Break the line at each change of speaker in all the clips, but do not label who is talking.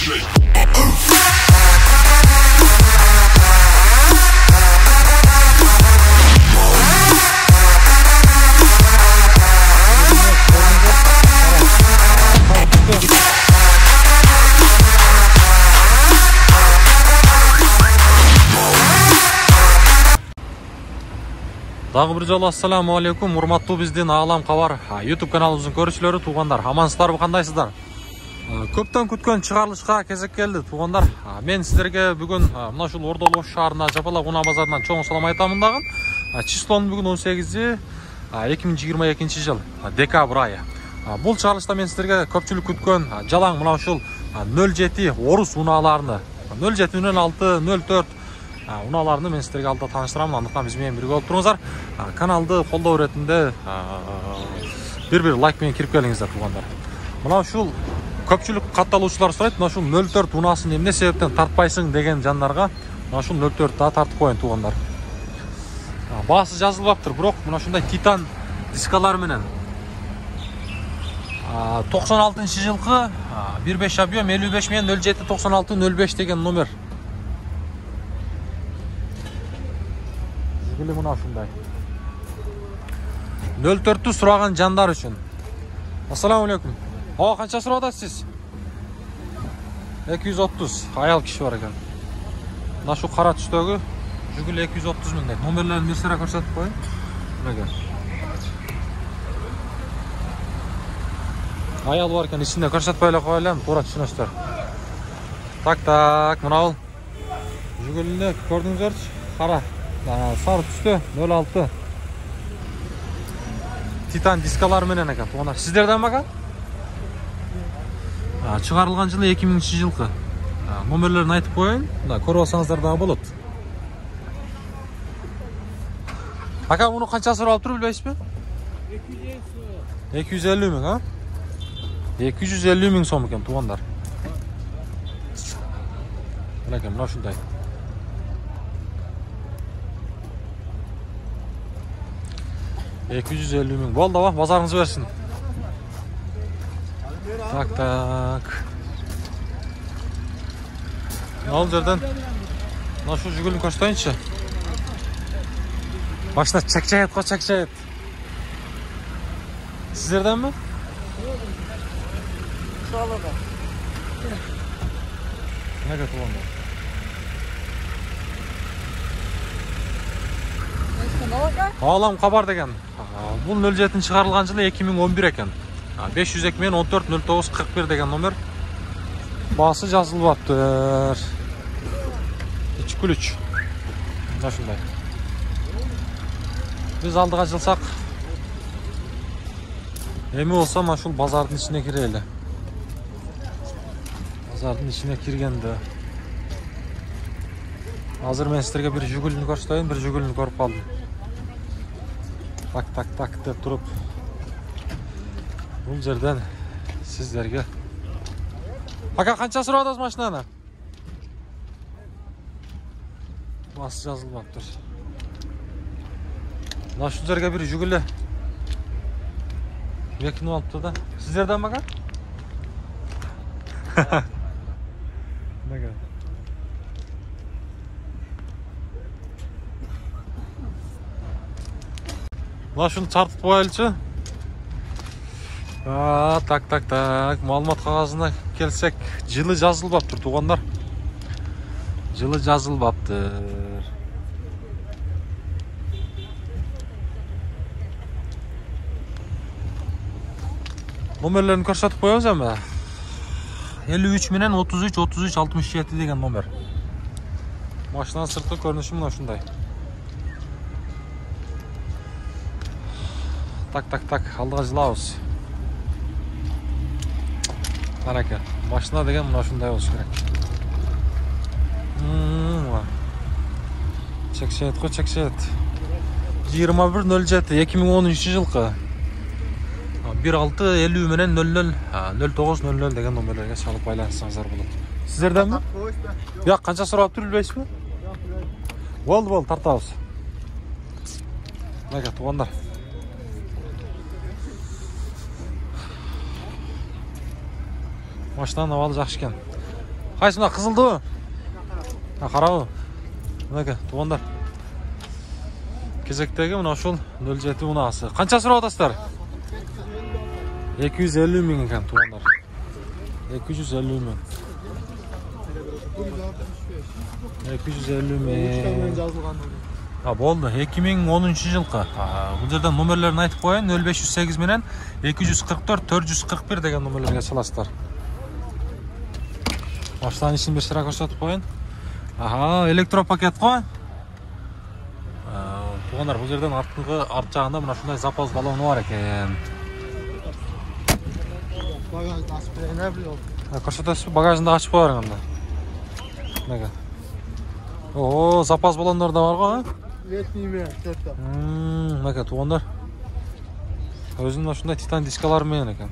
Дагы бир жолу ассаламу алейкум, урматтуу биздин Аалам Кабар YouTube каналыбыздын көрүүчүлөрү, туугандар, амансыздарбы, кандайсыздар? Көптөн күткөн чыгарылышка кезек келди, туугандар. Мен сиздерге бүгүн мына ушул Ордол Ош шаарына Жапалак унаа базарынан чоң салам айтамын дагы. Числонун бүгүн 18 2022 жыл декабрь айы. Бул чыгарылышта мен сиздерге көпчүлүк күткөн жалаң мына ушул 07 орус унааларыны, 0706 04 унааларыны мен сиздерге алда тааныштырамын. Андыктан биз менен бирге болуп туруңуздар. Каналды колдоо иретинде бир лайк менен кирип келиңиздер, туугандар. Мына ушул көпчүлүк катталуучулар сурайт, мына ушул 04 унаасын эмне себептен тартпайсың деген жандарга мына ушул 04 да тартып коеюн, туугандар. Баасы жазылбаптыр, бирок мына ушундай титан дискалар менен 96-жылкы 15 объем 55 менен 07 96 05 деген номер. Жигили мына ушундай. 04-тү сураган жандар үчүн. Ассаламу алейкум. Канча сурап атасыз? 230. Аял киши бар экен. Мына шу кара түстөгү Жигили 230 миң дейт. Номерлерин бир сыра көрсөтүп коеюн. Мына. Аял бар экен, ичинде көрсөтпөй эле коелем, туура түшүнөсүздөр. Так, мына бул Жигилине көрдүңүзөрчү, кара, сары түстө 06 титан дискалар менен экен, туугандар. Сиздерден бака? Чыгарылган жылы 2000-жылкы. Номерлерин айтып коеюн, мына көрүп алсаңыздар дагы болот. Ака, муну канча сурап туруп билбейсизби? 250 миң, 250 миң сом экен, туугандар. Мынакей, мына ушундай. $250 миң. Болду, базарыңыз берсин. Так. Ал жерден мына шу Жигулин көрсөтөйүнчү. Машина чакчайт. Сиздерденби? Шалада. Неге туганда? Аалам Кабар деген. Бул 07 чыгарылган жылы 2011 экен. 502 менен 14 09 41 деген номер. Баасы жазылбаптыр. Ич күлүч. Мына ушундай. Биз алдыга жылсак эми болсо мына ушул базардын ичине кирели. Базардын ичине киргенде азыр мен сиздерге бир Жигулини көрсөтөйүн, бир Жигулини көрүп калдым. Так деп туруп бул жерден сиздерге. Ака, канча сурап атасыз машинаны? Баасы жазылбаптыр. Мына ушул жерге бир Жигули бекинип алыптыр да. Сиздерден бака? Неге? Мына ушуну чартып коелучу. Так. Маалымат кагазына келсек, жылы жазылбаптыр, туугандар. Жылы жазылбаптыр. Номерлерин көрсөтүп коебуз эми. 53 менен 33 67 деген номер. Машинанын сырткы көрүнүшү мына ушундай. Так, алдыга жылабыз. Карака, машина деген мына ушундай болуш керек. Чекшет. 2107 2010-жылкы 1650 менен 00 0900 деген номерлерге чалып байланыссаңыздар болот. Сиздерденби? Жок, канча сурап туруп билбейсизби? Болду, тартабыз. Мына туугандар. Машинанын абалы жакшы экен. Қайсы мына қызылды ма? Қарау. Мінеке, туғандар. Кезектегі мына ошол 07 мынасы. Қанша сұрап атасыздар? 250 мың екен туғандар. 250 мың. 250 мың. Болды. 2010 жылқы. Бұл жерден номерлерін айтып қойын. 0508 менен 244 441 деген номерлерге саласыздар. Машинаның ішін бір сыра көрсетіп қойын. Электропакет қой. Туғандар, бұл жерден арт жағында мына шундай запас баллоны бар екен. Көрсетесіз бе? Багажында ашып қойарың анда. Запас баллондар да бар ғой. Мәке, туғандар. Өзінің шундай титан дискалары мен екен.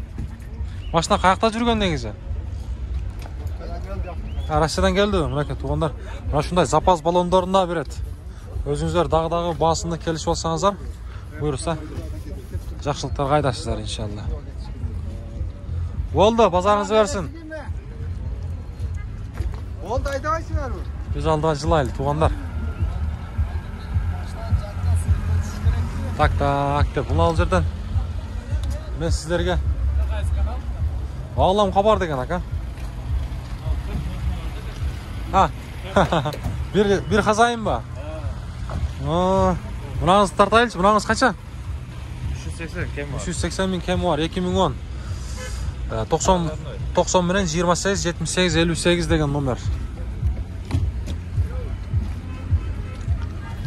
Машина қаяқта жүрген негізі? Россиядан келді. Мәке, туғандар. Мына шундай запас баллондарында береді. Өзіңіздер дағы басында келіш болсаңыздар, бұйырса жақшылықтар қайдасыздар, иншалла. Болды, базарыңыз берсін.
Болды, айдағайсыңар ма?
Біз алдыға жылайлы, туғандар. Так, деп, бұл ал жерден мен сіздерге Ағлам Хабар деген, ака. Bir хазайын ба? Мынаңыз тартайлыш, мынаңыз қанша?
380 кем бар.
380 мың кем бар, 2010. 90 менен 28 78 58 деген номер.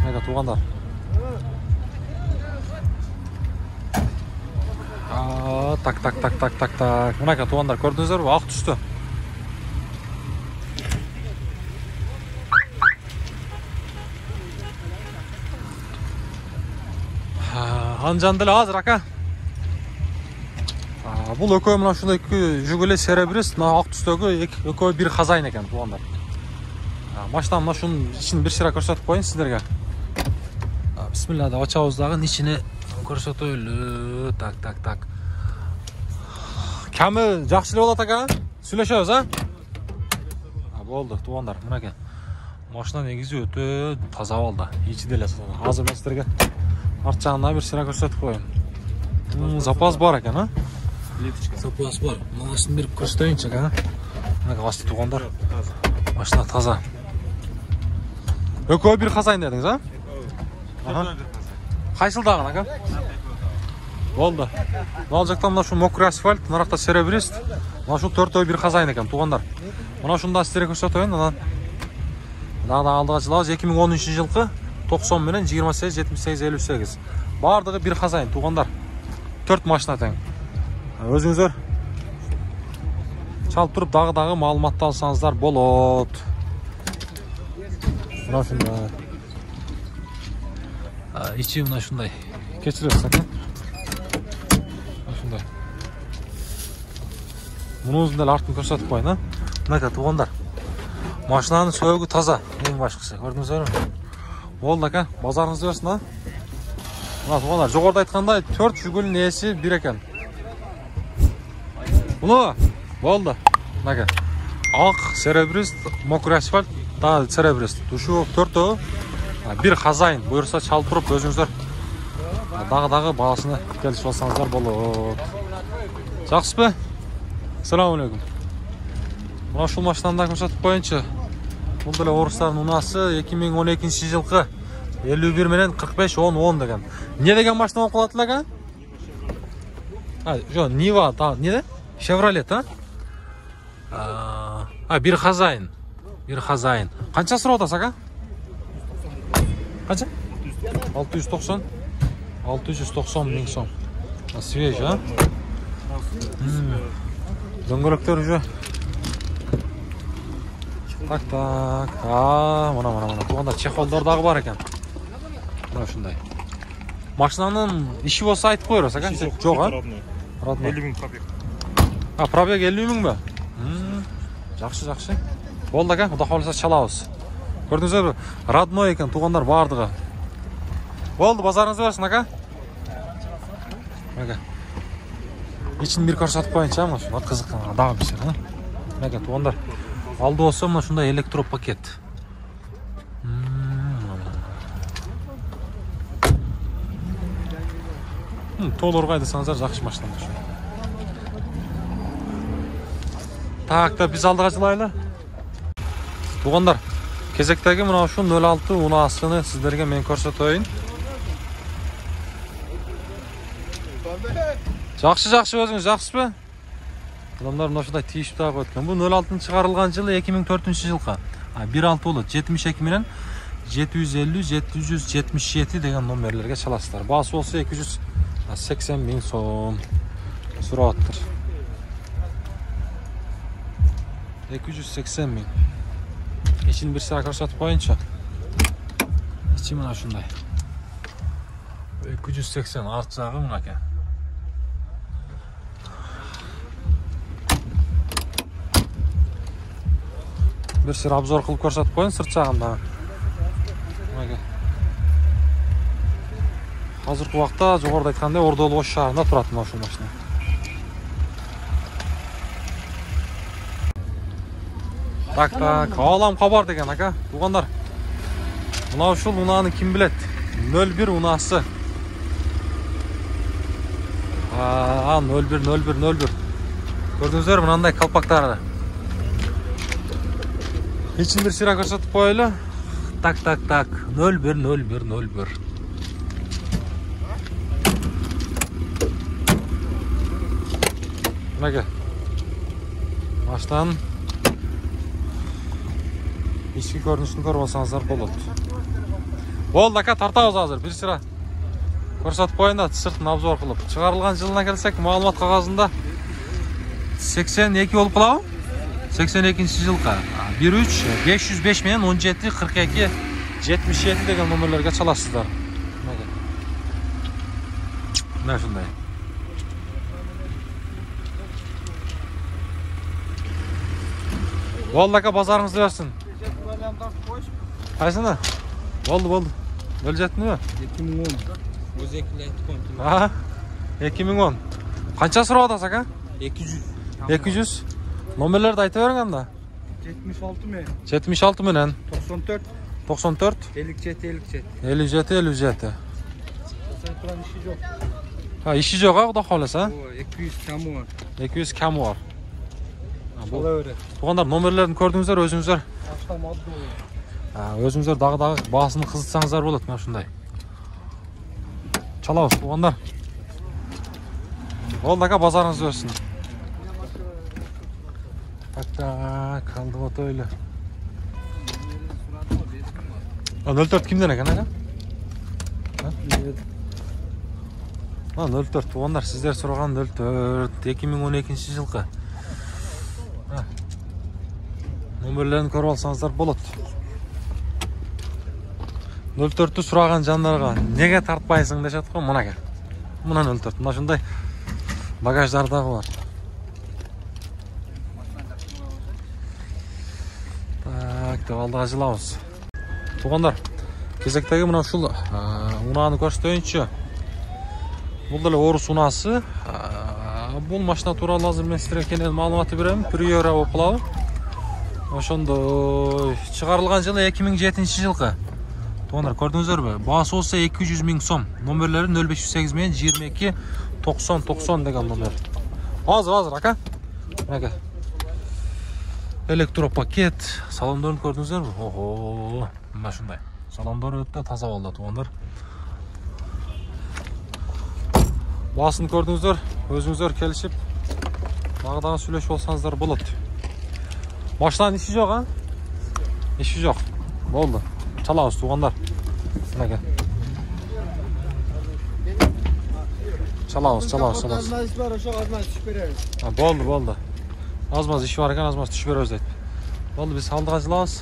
Мәке, туғандар. Так. Мәке, туғандар, көрдіңіздер бе? Ақ түсті. Анжандылы азыр, ака. Бұл өкөй мұна шындай жүгілі серебрес, ақ түстегі өкөй бір хазайын екен, туғандар. Машинам мұна шының ішін бір сыра көрсетіп қойын сіздерге. Бисмилла, да очауыздағын ішіне көрсетіп өйлі. Так. Кәмі жақшылы болады, ака? Сөйлешеміз, а? Болды, туғандар, мұна кен. Машина негізі өте таза болды. Ичі деле сазады. Азыр мен сіздерге арт жағына бір сыра көрсетіп қойын. Запас бар екен, а? Запас бар. Мағасын беріп көрсетейінші, а? Мәке, асты туғандар. Машина таза. Өкөй бір хазайын дедіңіз, а? Қайсылдағын, ака? Болды. Мынау жақтан мына шу мокрый асфальт, нарақта серебрист. Мына шу төртөй бір хазайын екен, туғандар. Мына шunda сіздерге көрсетейін, анан. Дағда алдыға жылауыз 2010 жылқы 90 менен 28 78 58. Бардығы бір хазайын, туғандар. 4 машина тең. Өзіңіздер чалып тұрып дағы малыматты алсаңыздар болот. Мына шундай. Ичи мына шундай. Кечіресіз, ака? Мына шундай. Мұны өзінде артын көрсетіп қойын, а? Мәке, туғандар. Машинаның сөйгі таза, ең башқысы. Көрдіңіздер ме? Болды, ака. Базарыңызды берсін, а? Мына туғандар, жоғарда айтқандай 4 жүгілін есі бір екен. Бұны? Болды. Мәке. Ақ, серебрист, мокрый асфальт, да, серебрист. Душу 4-ті. Bir хазайын. Бұйырса чалып тұрып өзіңіздер дағы бағасыны келіш болсаңыздар болады. Жақсы бе? Ассаламу алейкум. Мына шул машинамда көрсетіп қойыншы. Бұл дәле орыстардың ұнасы 2012 жылқы 51 менен 45 10 деген. Не деген машина оқылады лага? Жо, Нива, не де? Шевролет, а? Bir хазайын. Bir хазайын. Қанша сұрап отырсыз, ака? Қанша? 690 мың сом. Свежий, а? Дөңгелектер уже. Так. Мына. Туғанда чехолдардағы бар екен. Мына шындай. Машинаның іші болса айтып қойырыз, ака? Жоқ, а? Родной.
50 мың пробег.
Пробег 50 мың ба? Жақсы. Болды, ака? Құда қаласа чалауыз. Көрдіңіздер бі? Родной екен, туғандар бардығы. Болды, базарыңыз берсін, ака? Мәке. Için bir көрсетіп қойынша, мұны қызыққан адағы бісер, туғандар. Aldı olsa mı şunda elektro paket. Толор қайдасаңыздар жақсы машина. Тақта біз алдыға жылайлы. Туғандар, кезектегі мынау шу 06 унасыны сіздерге мен көрсетейін. Жақсы өзіңіз жақсы бе? Адамдар мына шудай тиішіп тағы өткен. Бұл 06-ның шығарылған жылы 2004 жылға. 1.6 болды. 72 менен 750-777 деген номерлерге çalasыздар. Басы болса 280 000 сом. Сұрап аттыр. 280 000. İçin bir sıra көрсетіп қойынша. İçi мына шундай. 280 арт жағы мынакен. Bir sıra обзор қылып көрсетіп қойын сырт жағында. Қазіргі уақытта жоғарыда айтқандай Ордалы Ош шаарында тұратын машина. Так, алам хабар деген ака. Туғандар. Мынау шул унаны кім білет? 01 унасы. 01. Көрдіңіздер мынандай қалпақтары. İçin bir sıra көрсетіп қойылы. Так. 01. Мынake. Baştan içki көрінісін көріп алсаңыздар болады. Болды ака, тартамыз азыр. Bir sıra көрсетіп қойын да сыртын обзор қылып. Шығарылған жылына келсек, маалымат қағазында 82 болып қалау. 82 жылға 13 505 мен 17 42 77 деген номерлерге çalasыздар. Мына шундай. Болды ака, базарыңызды берсін. Қайсыны? Болды. Өл жеттің бе?
2010. Өзекілі айтып қойын.
2010. Қанша сұрап атасыз ака? 200. Номерлерді айта берің анда?
76 мен.
76 менен.
94.
57.
57.
İşi жоқ, Құда қаласа?
200
кәмі бар. Туғандар, номерлерін көрдіңіздер, өзіңіздер. Өзіңіздер дағы басыны қызытсаңыздар болады, мына шундай. Çalауыз, туғандар. Болды ака, базарыңыз өрсін. Так, қалды бата өйлі. 04 кімден екен ака? 04, туғандар, сіздер сұраған 04, 2012 жылғы. Номерлерін көріп алсаңыздар болады. 04-ті сұраған жандарға неге тартпайсың деп жатыр ғой, мынаға. Мына 04, мына шындай багаждардағы бар. Так, деп алдыға жылауыз. Туғандар, кезектегі мына шул унаны көрсетейінші. Бұл дәлі орыс унасы. Бұл машина туралы азыр мен сіздерге кенен маалыматы беремін. Приора оқылауы. Ошондой чыгарылган жылы 2007 жылғы. Туғандар, көрдіңіздер бе? Басы болса 200 000 сом. Номерлері 0508 мен 22 90 деген номер. Азыр ака. Ака. Электропакет. Салондарын көрдіңіздер бе? Ого, мына шундай. Салондары өтті таза болды, туғандар. Басын көрдіңіздер, өзіңіздер келішіп, дағы сөйлеш болсаңыздар болады. Машинаның іші жоқ, а? Іші жоқ. Болды. Çalауыз, туғандар. Мынаке. Çalауыз. Болды. Азмаз іші бар екен, азмаз түшіп береміз дейді. Болды, біз алдыға жылауыз.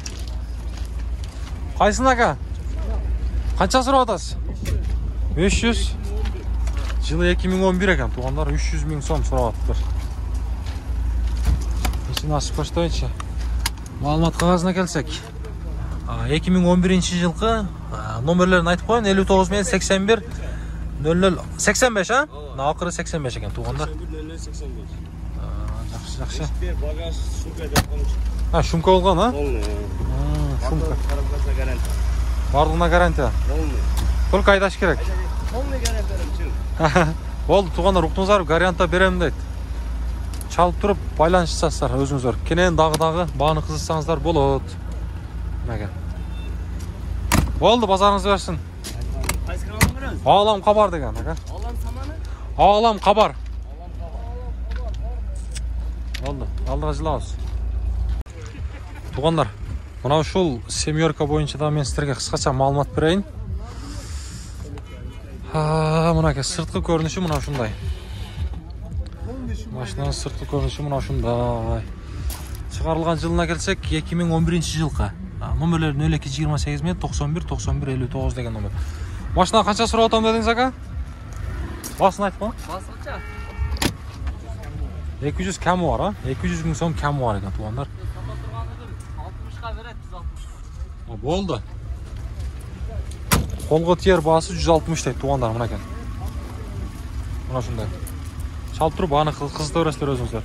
Қайсың ака? Қанша сұрап атасыз? 500. Жылы 2011 екен, туғандар 300 000 сом сұрап атып бір. Есін ашып көрсетейінші. Маалымат қағазына келсек. 2011 жылғы номерлерін айтып қойын. 59 мен 81 00 85, а? Ақыры 85 екен, туғандар. Жақсы.
Багаж шука деп қойын.
Шумка болған, а?
Полный.
Шумка.
Қарапқаса гарантия.
Барлығына гарантия.
Полный.
Сколько айдаш керек?
Полный гарантия.
Болды, туғандар, ұқтыңыздар, гарантия беремін дейді. Çalып тұрып, байланыс жасасыздар өзіңіздер. Кенен дағы бағаны қызықсаңыздар болады. Мәге. Болды, базарыңыз берсін.
Қайсы каналын көріңіз?
Ağlam Kabar деген, ага.
Алан саманы?
Ağlam Kabar. Болды, алдыға жылауыз. Туғандар, мынау шул семерка бойынша да мен сіздерге қысқаша маалымат берейін. Мынаке сыртқы көрініші мынау шундай. Машинаның сыртқы көрініші мынау шундай. Шығарылған жылына келсек 2011 жылғы. Номерлері 0228 мен 91 91 59 деген номер. Машина қанша сұрап отам дедіңіз ака? Басын айтып қой.
Басылча.
200 кәмі бар, а? 200 мың сом кәмі бар екен туғандар.
60-қа береді, 160.
Болды. Қолғы тиер басы 160 дейді туғандар мына екен. Мына шындай. Шалып тұрып, аны қызды өресілер өзіңіздер.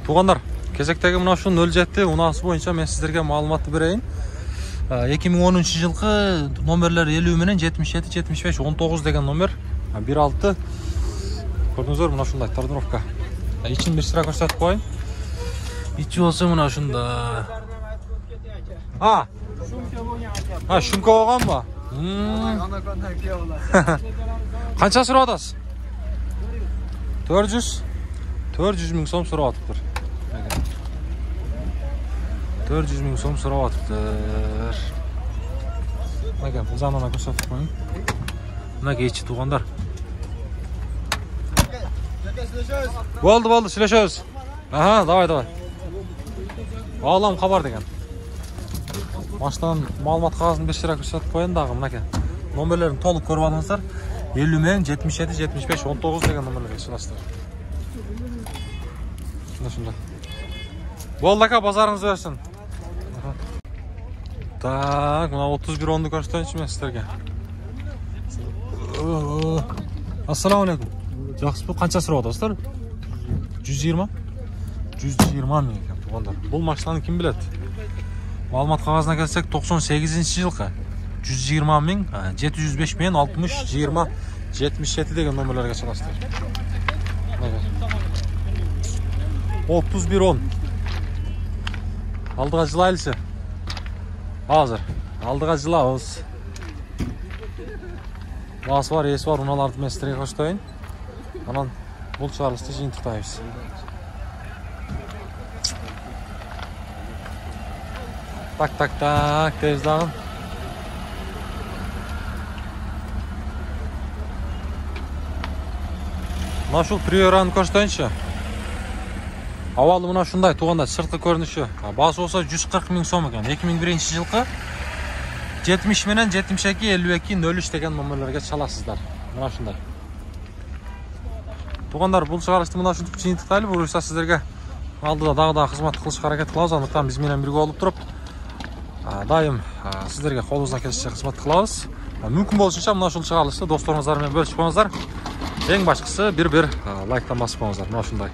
Туғандар, кезектегі мына шын 07 ұнасы бойынша мен сіздерге маалыматты берейін. 2010 жылғы номерлер 50 менен 77, 75, 19 деген номер. 16 көрдіңіздер мына шындай тордировка. İçin bir sıra көрсетіп қойын. İçi olsa mına şunda. Шумка болған ба? Қанша сұрап атасыз? 400 мың сом сұрап атыптыр. 400 мың сом сұрап атыптыр. Мәкен, бұл жағынан көрсетіп қойын. Мына кейтші туғандар. Болды, сөйлешеміз. Давай. Ağlam Kabar деген. Машинаның маалымат қағазын бір шырақ көрсетіп қойын дағы мынаке. Номерлерін толық көріп алыңыздар. 50 мен 77, 75, 19 деген номерлерге шығасыздар. Шында. Болды ака, базарыңыз берсін. Так, мына 31-10-ды көрсетейінші мен сіздерге. Ассаламу алейкум. Жақсы бұл қанша сұрап отырсыздар? 120? 120 мың екен туғандар. Бұл машинаны кім біледі? Маалымат қағазына келсек 98 жылғы 120 мың 705 мен 60 20 77 деген номерлерге шығасыздар. 31-10 алдыға жылайлысы. Азыр алдыға жылауыз. Басы бар, есі бар, ұналарды мен сіздерге қоштайын. Анан бұл шығарылысты жиынтықтаймыз. Так, тез дағын. Мына шул приораны көрсетейінші. Авалы мына шундай туғанда сыртқы көрініші. Басы болса 140 мың сом екен. 2001 жылғы 70 менен 72 52 03 деген номерлерге çalасыздар. Мына шундай. Туғандар, бұл шығарылысты мына шундық жиынтықтайлы. Бұл ұйса сіздерге алдыда дағы қызмат қылыш қарекет қылауыз. Андықтан біз менен бірге олып тұрып дайым сіздерге қолыңыздан келісіше қызмат қылауыз. Мүмкін болышынша мына шул шығарылысты достарыңыздармен бөлісіп қойыңыздар. Ең башқысы бір лайктан басып қойыңыздар. Мына шундай.